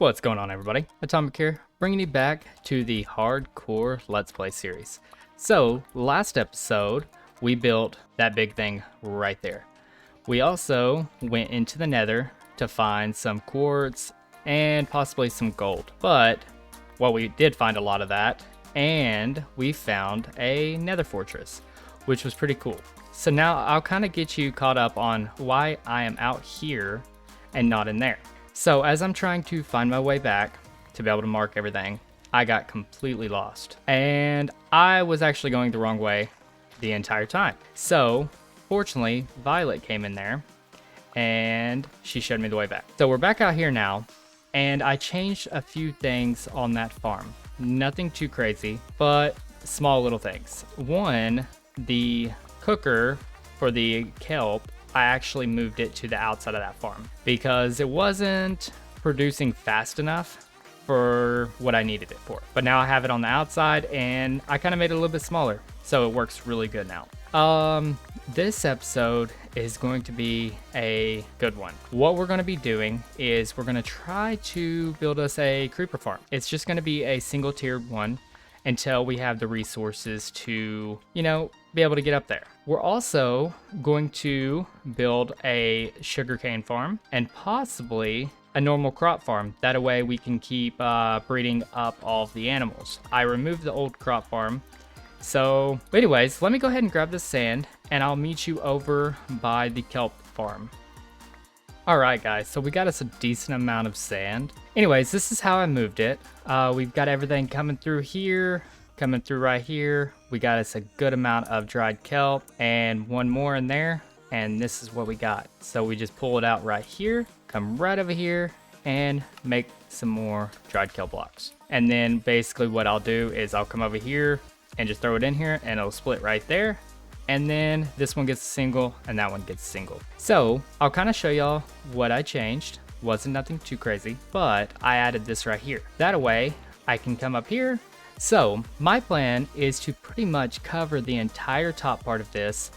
What's going on, everybody? Atomic here, bringing you back to the hardcore Let's Play series. So, last episode, we built that big thing right there. We also went into the nether to find some quartz and possibly some gold. But, well, we did find a lot of that, and we found a nether fortress, which was pretty cool. So now I'll kind of get you caught up on why I am out here and not in there. So as I'm trying to find my way back to be able to mark everything, I got completely lost. And I was actually going the wrong way the entire time. So fortunately, Violet came in there and she showed me the way back. So we're back out here now, and I changed a few things on that farm. Nothing too crazy, but small little things. One, the cooker for the kelp, I actually moved it to the outside of that farm because it wasn't producing fast enough for what I needed it for. But now I have it on the outside, and I kind of made it a little bit smaller, so it works really good now. This episode is going to be a good one. What we're going to be doing is we're going to try to build us a creeper farm. It's just going to be a single tiered one until we have the resources to, be able to get up there. We're also going to build a sugarcane farm and possibly a normal crop farm. That way we can keep breeding up all of the animals. I removed the old crop farm. So anyways, let me go ahead and grab the sand and I'll meet you over by the kelp farm. Alright guys, so we got us a decent amount of sand. Anyways, this is how I moved it. We've got everything coming through here, coming through right here. We got us a good amount of dried kelp and one more in there, and this is what we got. So we just pull it out right here, come right over here, and make some more dried kelp blocks. And then basically what I'll do is I'll come over here and just throw it in here, and it'll split right there. And then this one gets a single and that one gets a single. So I'll kind of show y'all what I changed. Wasn't nothing too crazy, but I added this right here. That way I can come up here. So my plan is to pretty much cover the entire top part of this.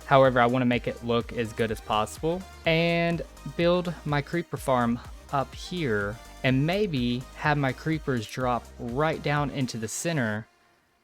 However, I want to make it look as good as possible and build my creeper farm up here, and maybe have my creepers drop right down into the center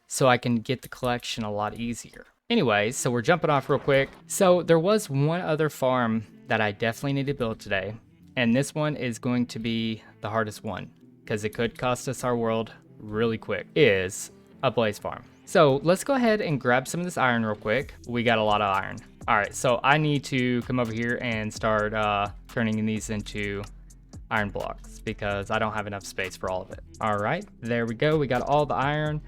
so I can get the collection a lot easier. Anyways, so we're jumping off real quick. So there was one other farm that I definitely need to build today, and this one is going to be the hardest one because it could cost us our world really quick, is a blaze farm. So let's go ahead and grab some of this iron real quick. We got a lot of iron. All right, so I need to come over here and start turning these into iron blocks because I don't have enough space for all of it. All right, there we go. We got all the iron.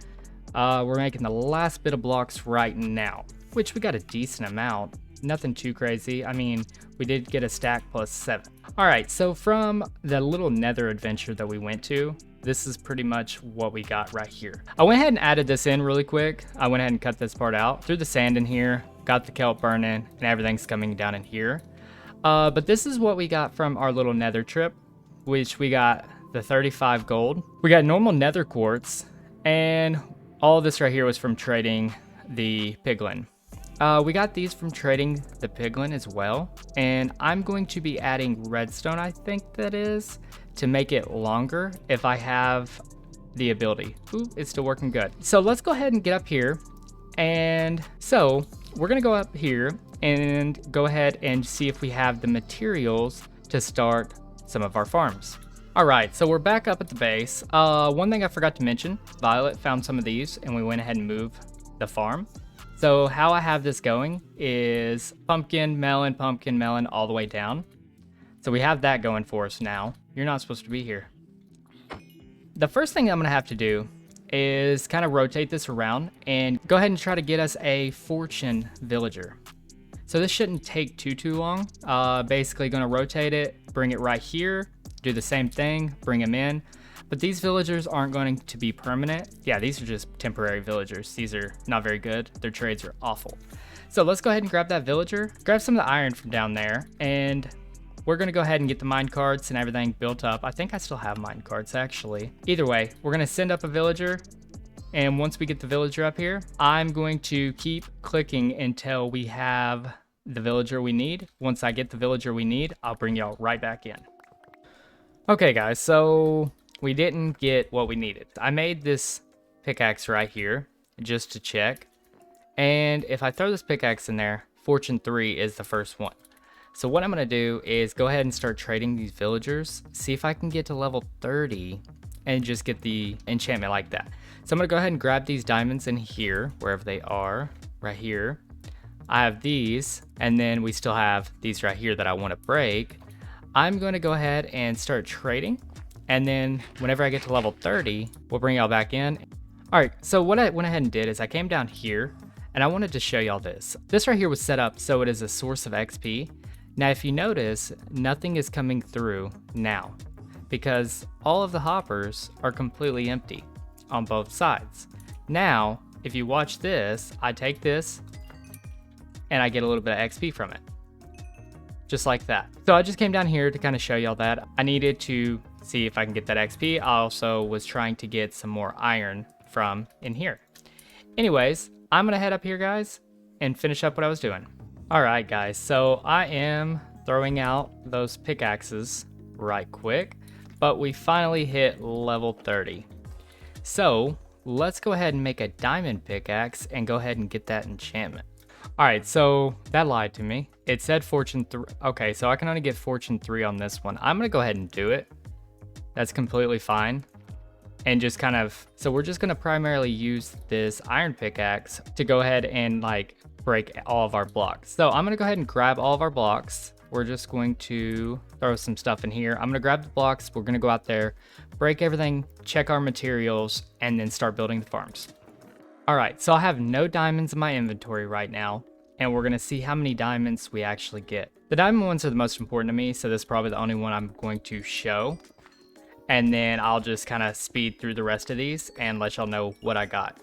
We're making the last bit of blocks right now, which we got a decent amount. Nothing too crazy. I mean, we did get a stack plus 7. All right, so from the little nether adventure that we went to, this is pretty much what we got right here. I went ahead and added this in really quick. I went ahead and cut this part out, threw the sand in here, got the kelp burning, and everything's coming down in here. But this is what we got from our little nether trip, which we got the 35 gold. We got normal nether quartz, and all this right here was from trading the piglin. We got these from trading the piglin as well, and I'm going to be adding redstone, I think that is, to make it longer if I have the ability. Ooh, it's still working good. So let's go ahead and get up here. And so we're gonna go up here and go ahead and see if we have the materials to start some of our farms. All right, so we're back up at the base. One thing I forgot to mention, Violet found some of these and we went ahead and moved the farm. So how I have this going is pumpkin, melon, all the way down. So we have that going for us now. You're not supposed to be here. The first thing I'm gonna have to do is kind of rotate this around and go ahead and try to get us a fortune villager. So this shouldn't take too long. Basically gonna rotate it, bring it right here, do the same thing, bring them in. But these villagers aren't going to be permanent. Yeah, these are just temporary villagers. These are not very good. Their trades are awful. So let's go ahead and grab that villager, grab some of the iron from down there, and we're gonna go ahead and get the mine carts and everything built up. I think I still have mine carts actually. Either way, we're gonna send up a villager, and once we get the villager up here, I'm going to keep clicking until we have the villager we need. Once I get the villager we need, I'll bring y'all right back in. Okay guys, so we didn't get what we needed. I made this pickaxe right here just to check. And if I throw this pickaxe in there, Fortune 3 is the first one. So what I'm going to do is go ahead and start trading these villagers, see if I can get to level 30 and just get the enchantment like that. So I'm going to go ahead and grab these diamonds in here, wherever they are, right here. I have these, and then we still have these right here that I want to break. I'm going to go ahead and start trading, and then whenever I get to level 30, we'll bring y'all back in. All right, so what I went ahead and did is I came down here, and I wanted to show y'all this. This right here was set up so it is a source of XP. Now, if you notice, nothing is coming through now because all of the hoppers are completely empty on both sides. Now, if you watch this, I take this and I get a little bit of XP from it. Just like that. So I just came down here to kind of show y'all that. I needed to see if I can get that XP. I also was trying to get some more iron from in here. Anyways, I'm gonna head up here, guys, and finish up what I was doing. All right, guys, so I am throwing out those pickaxes right quick, but we finally hit level 30. So let's go ahead and make a diamond pickaxe and go ahead and get that enchantment. All right, so that lied to me. It said Fortune 3. Okay, so I can only get Fortune 3 on this one. I'm gonna go ahead and do it. That's completely fine. And just kind of, so we're just gonna primarily use this iron pickaxe to go ahead and like break all of our blocks. So I'm gonna go ahead and grab all of our blocks. We're just going to throw some stuff in here. I'm gonna grab the blocks. We're gonna go out there, break everything, check our materials, and then start building the farms. All right, so I have no diamonds in my inventory right now, and we're gonna see how many diamonds we actually get. The diamond ones are the most important to me, so this is probably the only one I'm going to show. And then I'll just kind of speed through the rest of these and let y'all know what I got.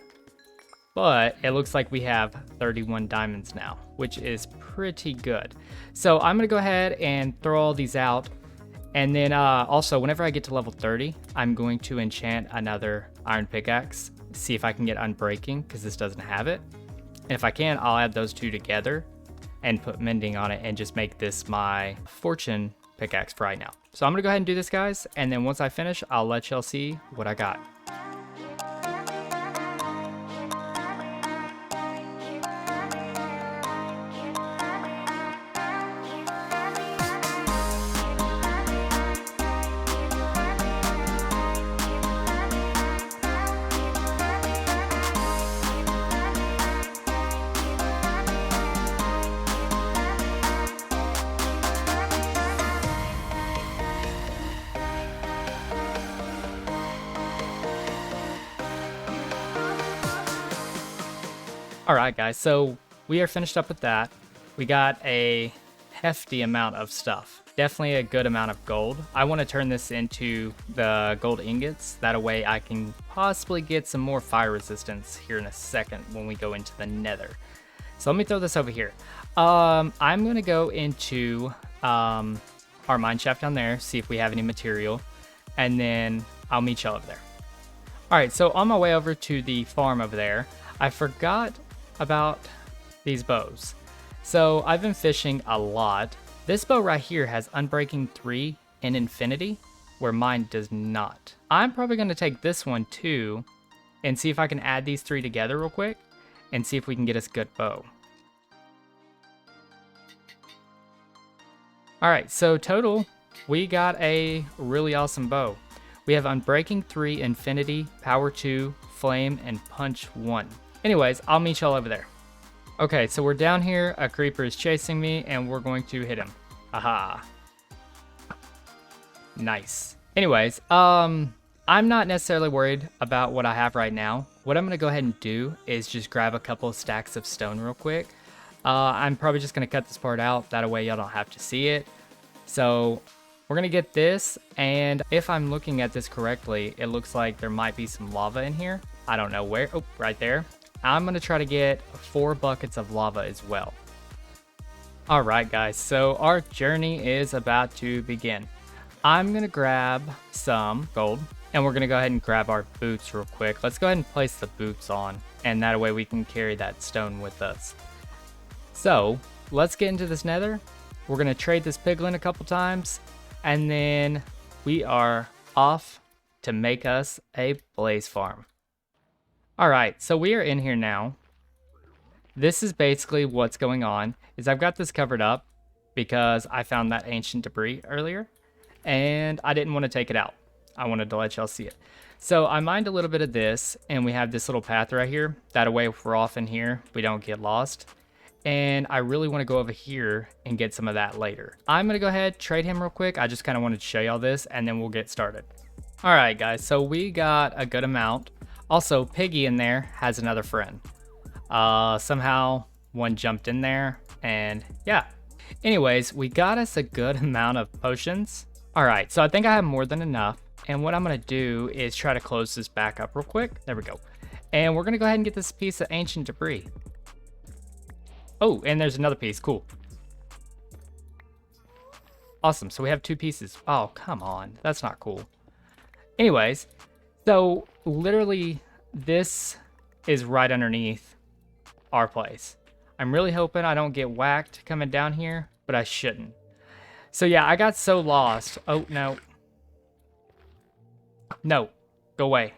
But it looks like we have 31 diamonds now, which is pretty good. So I'm gonna go ahead and throw all these out. And then also, whenever I get to level 30, I'm going to enchant another iron pickaxe, see if I can get unbreaking, because this doesn't have it. And if I can, I'll add those two together and put mending on it and just make this my fortune pickaxe for right now. So I'm gonna go ahead and do this, guys, and then once I finish, I'll let y'all see what I got. Alright guys, so we are finished up with that. We got a hefty amount of stuff. Definitely a good amount of gold. I want to turn this into the gold ingots. That way I can possibly get some more fire resistance here in a second when we go into the nether. So let me throw this over here. I'm going to go into our mine shaft down there, see if we have any material, and then I'll meet y'all over there. Alright, so on my way over to the farm over there, I forgot about these bows. So I've been fishing a lot. This bow right here has Unbreaking 3 in Infinity, where mine does not. I'm probably going to take this one too and see if I can add these three together real quick and see if we can get us a good bow. Alright, so total, we got a really awesome bow. We have Unbreaking 3, Infinity, Power 2, Flame, and Punch 1. Anyways, I'll meet y'all over there. Okay, so we're down here, a creeper is chasing me, and we're going to hit him. Aha. Nice. Anyways, I'm not necessarily worried about what I have right now. What I'm gonna go ahead and do is just grab a couple of stacks of stone real quick. I'm probably just gonna cut this part out, that way y'all don't have to see it. So we're gonna get this, and if I'm looking at this correctly, it looks like there might be some lava in here. I don't know where. Oh, right there. I'm gonna try to get 4 buckets of lava as well. Alright guys, so our journey is about to begin. I'm gonna grab some gold, and we're gonna go ahead and grab our boots real quick. Let's go ahead and place the boots on, and that way we can carry that stone with us. So let's get into this nether. We're gonna trade this piglin a couple times, and then we are off to make us a blaze farm. All right, so we are in here now. This is basically what's going on, is I've got this covered up because I found that ancient debris earlier, and I didn't want to take it out. I wanted to let y'all see it. So I mined a little bit of this, and we have this little path right here. That way, if we're off in here, we don't get lost. And I really want to go over here and get some of that later. I'm going to go ahead, trade him real quick. I just kind of wanted to show y'all this, and then we'll get started. All right, guys, so we got a good amount. Also, Piggy in there has another friend. Somehow one jumped in there, and yeah. Anyways, we got us a good amount of potions. All right, so I think I have more than enough. And what I'm gonna do is try to close this back up real quick. There we go. And we're gonna go ahead and get this piece of ancient debris. Oh, and there's another piece, cool. Awesome, so we have 2 pieces. Oh, come on, that's not cool. Anyways, so literally this is right underneath our place. I'm really hoping I don't get whacked coming down here, but I shouldn't. So yeah, I got so lost. Oh, no. No, go away.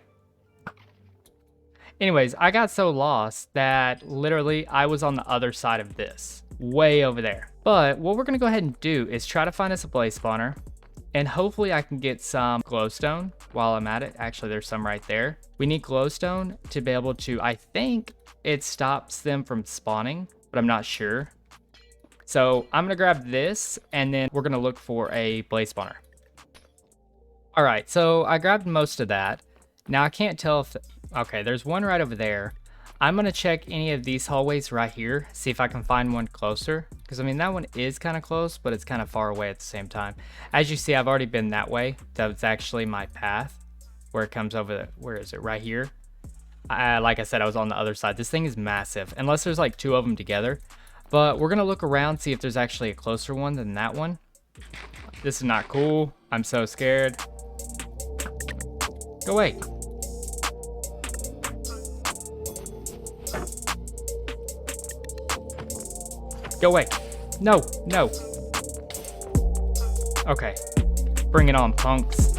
Anyways, I got so lost that literally I was on the other side of this, way over there. But what we're gonna go ahead and do is try to find us a blaze spawner, and hopefully I can get some glowstone while I'm at it. Actually, there's some right there. We need glowstone to be able to, I think it stops them from spawning, but I'm not sure. So I'm gonna grab this, and then we're gonna look for a blaze spawner. All right, so I grabbed most of that. Now I can't tell if, okay, there's one right over there. I'm gonna check any of these hallways right here, see if I can find one closer. Because I mean, that one is kind of close, but it's kind of far away at the same time. As you see, I've already been that way. That's actually my path where it comes over, where is it, right here? Like I said, I was on the other side. This thing is massive, unless there's like 2 of them together. But we're gonna look around, see if there's actually a closer one than that one. This is not cool, I'm so scared. Go away. Go away. No, no. Okay. Bring it on, punks.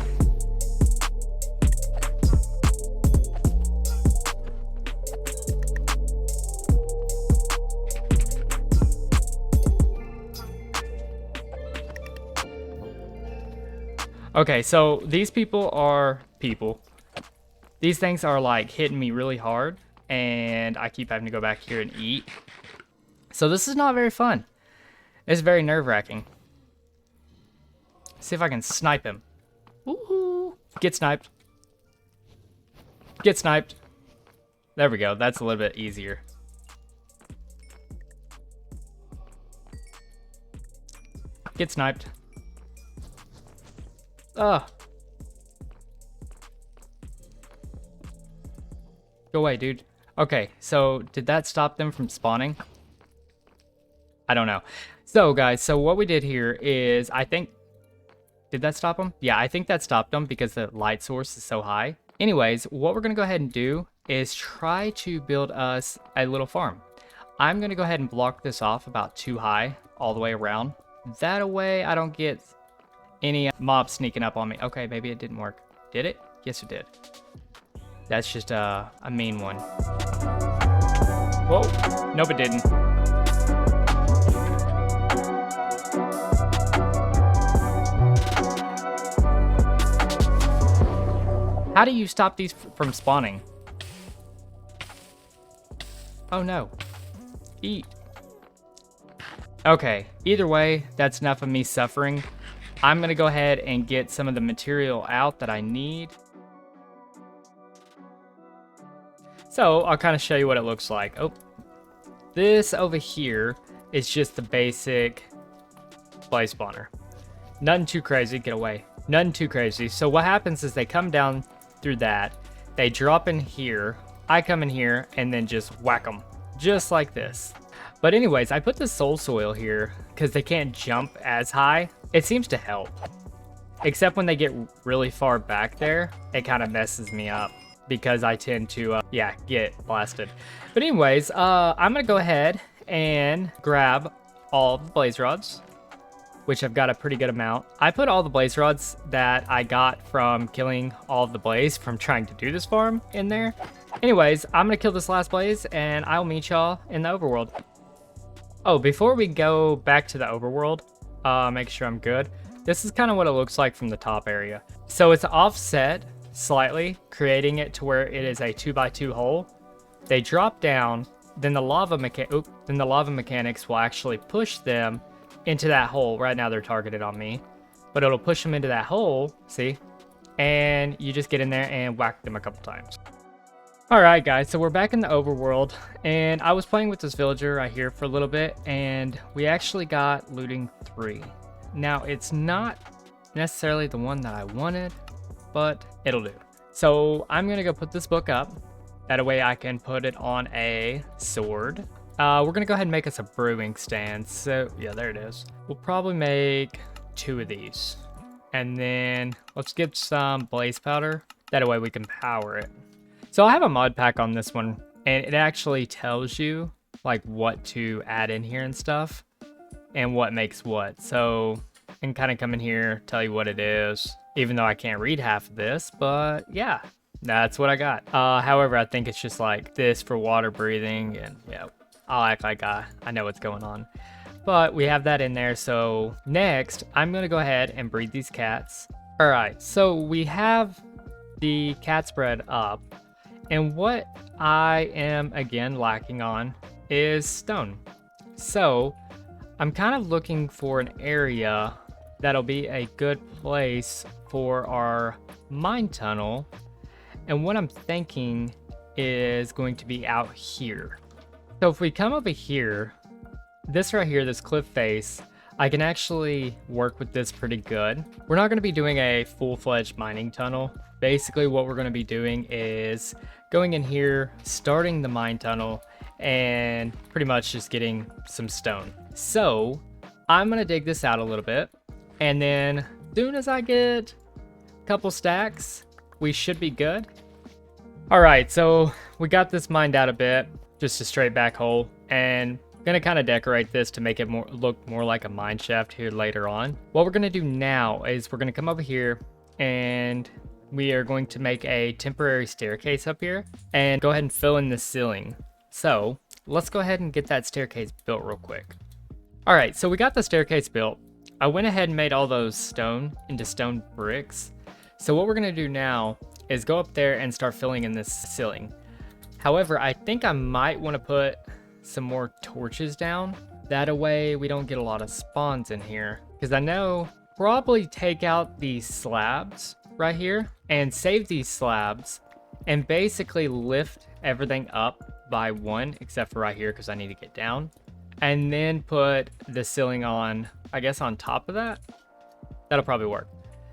Okay, so these people are people. These things are like hitting me really hard, and I keep having to go back here and eat. So this is not very fun. It's very nerve-wracking. See if I can snipe him. Woohoo! Get sniped. Get sniped. There we go. That's a little bit easier. Get sniped. Ugh. Go away, dude. Okay, so did that stop them from spawning? I don't know. So, guys, so what we did here is, I think... Did that stop them? Yeah, I think that stopped them because the light source is so high. Anyways, what we're going to go ahead and do is try to build us a little farm. I'm going to go ahead and block this off about 2 high all the way around. That way I don't get any mobs sneaking up on me. Okay, maybe it didn't work. Did it? Yes, it did. That's just a mean one. Whoa. Nope, it didn't. How do you stop these from spawning? Oh no. Eat. Okay, either way, that's enough of me suffering. I'm gonna go ahead and get some of the material out that I need. So I'll kind of show you what it looks like. Oh, this over here is just the basic blaze spawner. Nothing too crazy, get away. Nothing too crazy. So what happens is they come down through that, they drop in here, I come in here and then just whack them, just like this. But anyways, I put the soul soil here because they can't jump as high. It seems to help. Except when they get really far back there, it kind of messes me up because I tend to, yeah, get blasted. But anyways, I'm going to go ahead and grab all the blaze rods. which I've got a pretty good amount. I put all the blaze rods that I got from killing all of the blaze from trying to do this farm in there. Anyways, I'm gonna kill this last blaze and I'll meet y'all in the overworld. Oh, before we go back to the overworld, make sure I'm good. This is kind of what it looks like from the top area. So it's offset slightly, creating it to where it is a 2x2 hole. They drop down, then the lava mechanics will actually push them into that hole. Right now they're targeted on me, but it'll push them into that hole, see? And you just get in there and whack them a couple times. All right, guys, so we're back in the overworld, and I was playing with this villager right here for a little bit, and we actually got looting 3. Now, it's not necessarily the one that I wanted, but it'll do. So I'm gonna go put this book up. That way I can put it on a sword. We're gonna go ahead and make us a brewing stand. So yeah, there it is. We'll probably make 2 of these. And then let's get some blaze powder. That way we can power it. So I have a mod pack on this one, and it actually tells you like what to add in here and stuff and what makes what. So I can kind of come in here, tell you what it is, even though I can't read half of this, but yeah, that's what I got. However, I think it's just like this for water breathing, and yeah, I'll act like I know what's going on. But we have that in there. So next, I'm gonna go ahead and breed these cats. All right, so we have the cat spread up, and what I am again lacking on is stone. So I'm kind of looking for an area that'll be a good place for our mine tunnel. And what I'm thinking is going to be out here. So if we come over here, this right here, this cliff face, I can actually work with this pretty good. We're not going to be doing a full-fledged mining tunnel. Basically what we're going to be doing is going in here, starting the mine tunnel, and pretty much just getting some stone. So I'm going to dig this out a little bit, and then as soon as I get a couple stacks, we should be good. All right, so we got this mined out a bit, just a straight back hole, and I'm gonna kind of decorate this to make it look more like a mine shaft here later on. What we're gonna do now is we're gonna come over here, and we are going to make a temporary staircase up here and go ahead and fill in the ceiling. So let's go ahead and get that staircase built real quick. All right, so we got the staircase built. I went ahead and made all those stone into stone bricks. So what we're gonna do now is go up there and start filling in this ceiling. However, I think I might want to put some more torches down. That way we don't get a lot of spawns in here. Because I know probably take out these slabs right here and save these slabs and basically lift everything up by 1, except for right here because I need to get down. And then put the ceiling on, I guess on top of that. That'll probably work.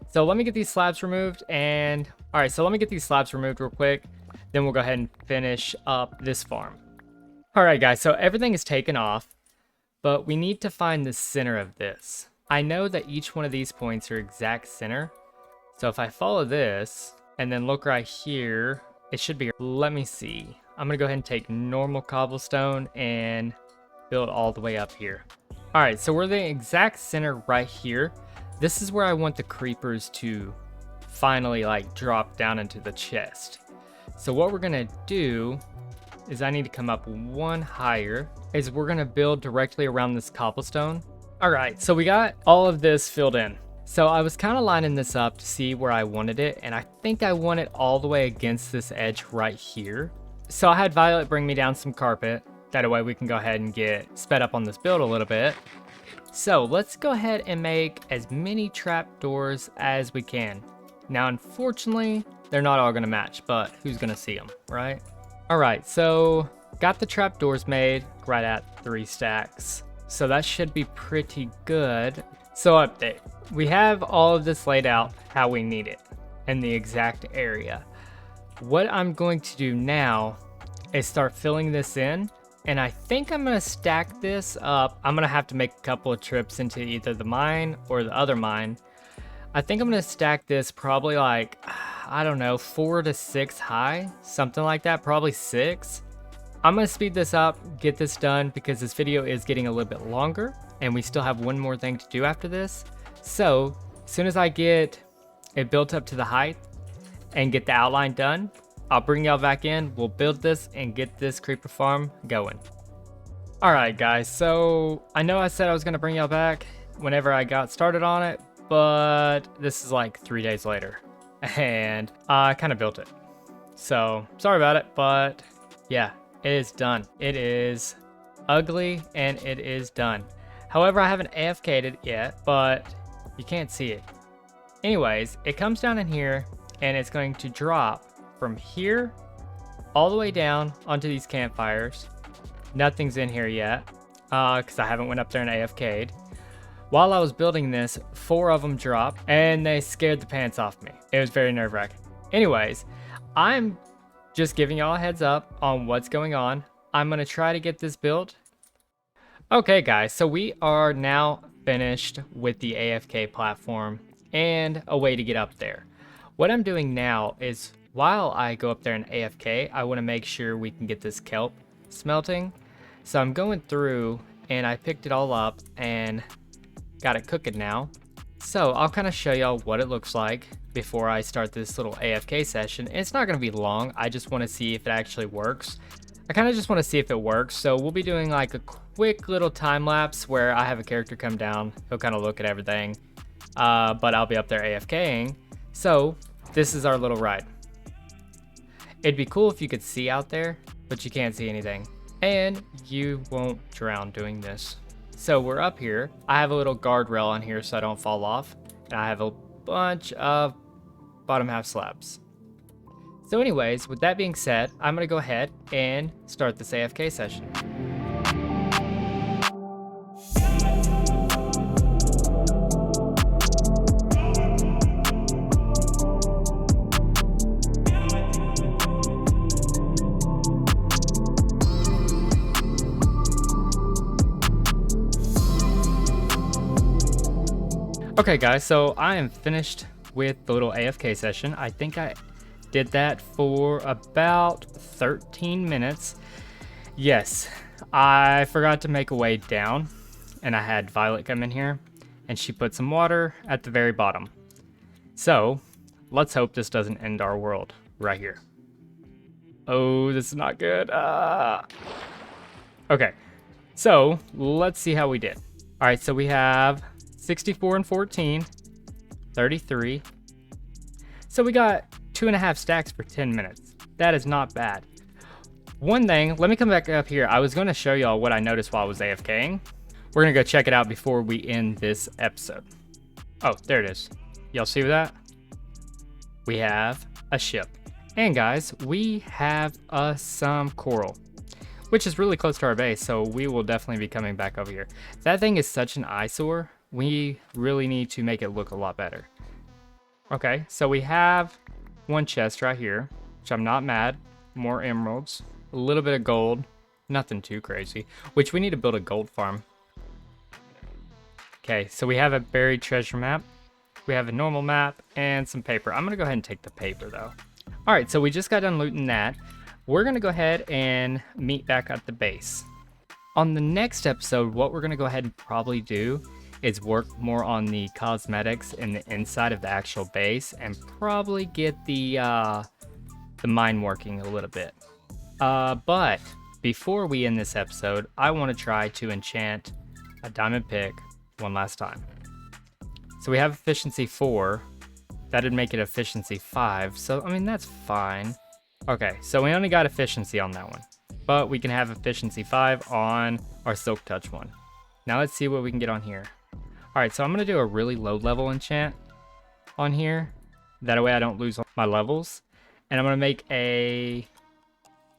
So let me get these slabs removed, and all right, so let me get these slabs removed real quick. Then we'll go ahead and finish up this farm. All right, guys, so everything is taken off, but we need to find the center of this. I know that each one of these points are exact center. So if I follow this and then look right here, it should be, let me see. I'm gonna go ahead and take normal cobblestone and build all the way up here. All right, so we're the exact center right here. This is where I want the creepers to finally like drop down into the chest. So what we're gonna do is I need to come up 1 higher, is we're gonna build directly around this cobblestone. All right, so we got all of this filled in. So I was kind of lining this up to see where I wanted it, and I think I want it all the way against this edge right here. So I had Violet bring me down some carpet. That way we can go ahead and get sped up on this build a little bit. So let's go ahead and make as many trapdoors as we can. Now, unfortunately, they're not all gonna match, but who's gonna see them, right? All right, so got the trapdoors made right at 3 stacks. So that should be pretty good. So update, we have all of this laid out how we need it in the exact area. What I'm going to do now is start filling this in. And I think I'm gonna stack this up. I'm gonna have to make a couple of trips into either the mine or the other mine. I think I'm gonna stack this probably like, I don't know, 4 to 6 high, something like that, probably 6. I'm gonna speed this up, get this done because this video is getting a little bit longer. and we still have one more thing to do after this. So as soon as I get it built up to the height and get the outline done, I'll bring y'all back in, we'll build this and get this creeper farm going. Alright guys, so I know I said I was going to bring y'all back whenever I got started on it, but this is like 3 days later and I kind of built it. So sorry about it, but yeah, it is done. It is ugly and it is done. However, I haven't AFK'd it yet, but you can't see it. Anyways, it comes down in here and it's going to drop from here all the way down onto these campfires. Nothing's in here yet because I haven't went up there and AFK'd. While I was building this, 4 of them dropped and they scared the pants off me. It was very nerve-wracking. Anyways, I'm just giving y'all a heads up on what's going on. I'm going to try to get this built. Okay guys, so we are now finished with the AFK platform and a way to get up there. What I'm doing now is while I go up there and AFK, I want to make sure we can get this kelp smelting. So I'm going through and I picked it all up and got it cooking now. So I'll kind of show y'all what it looks like before I start this little AFK session. It's not going to be long. I just want to see if it actually works. I kind of just want to see if it works. So we'll be doing like a quick little time lapse where I have a character come down. He'll kind of look at everything, but I'll be up there AFKing. So this is our little ride. It'd be cool if you could see out there, but you can't see anything. And you won't drown doing this. So we're up here. I have a little guardrail on here so I don't fall off. And I have a bunch of bottom half slabs. So anyways, with that being said, I'm gonna go ahead and start this AFK session. Okay guys, so I am finished with the little AFK session. I think I did that for about 13 minutes. Yes, I forgot to make a way down and I had Violet come in here and she put some water at the very bottom. So let's hope this doesn't end our world right here. Oh, this is not good. Okay, so let's see how we did. All right, so we have 64 and 14, 33. So we got 2.5 stacks for 10 minutes. That is not bad. One thing, let me come back up here. I was going to show y'all what I noticed while I was AFKing. We're going to go check it out before we end this episode. Oh, there it is. Y'all see that? We have a ship. And guys, we have some coral, which is really close to our base. So we will definitely be coming back over here. That thing is such an eyesore. We really need to make it look a lot better. Okay, so we have one chest right here, which I'm not mad. More emeralds, a little bit of gold, nothing too crazy, which we need to build a gold farm. Okay, so we have a buried treasure map. We have a normal map and some paper. I'm gonna go ahead and take the paper though. All right, so we just got done looting that. We're gonna go ahead and meet back at the base. On the next episode, what we're gonna go ahead and probably do is work more on the cosmetics in the inside of the actual base and probably get the mine working a little bit. But before we end this episode, I want to try to enchant a diamond pick one last time. So we have efficiency 4. That'd make it efficiency 5. So, I mean, that's fine. Okay, so we only got efficiency on that one, but we can have efficiency 5 on our silk touch one. Now let's see what we can get on here. All right, so I'm gonna do a really low level enchant on here. That way I don't lose my levels. And I'm gonna make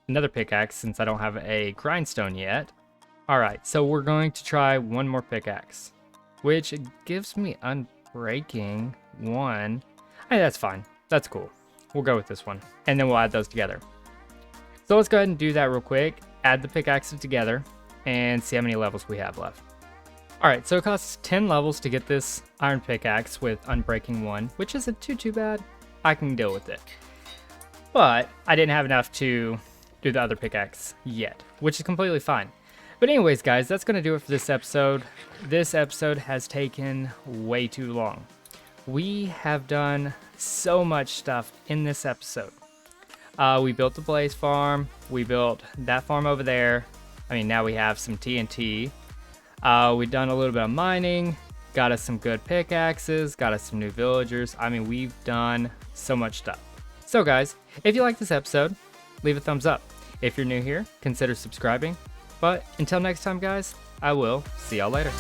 another pickaxe since I don't have a grindstone yet. All right, so we're going to try one more pickaxe, which gives me unbreaking 1. Hey, that's fine, that's cool. We'll go with this one, and then we'll add those together. So let's go ahead and do that real quick. Add the pickaxes together and see how many levels we have left. All right, so it costs 10 levels to get this iron pickaxe with unbreaking 1, which isn't too bad. I can deal with it. But I didn't have enough to do the other pickaxe yet, which is completely fine. But anyways, guys, that's going to do it for this episode. This episode has taken way too long. We have done so much stuff in this episode. We built the Blaze farm. We built that farm over there. I mean, now we have some TNT. We've done a little bit of mining. Got us some good pickaxes. Got us some new villagers. I mean, we've done so much stuff. So guys, if you like this episode, leave a thumbs up. If you're new here, consider subscribing. But until next time, guys, I will see y'all later.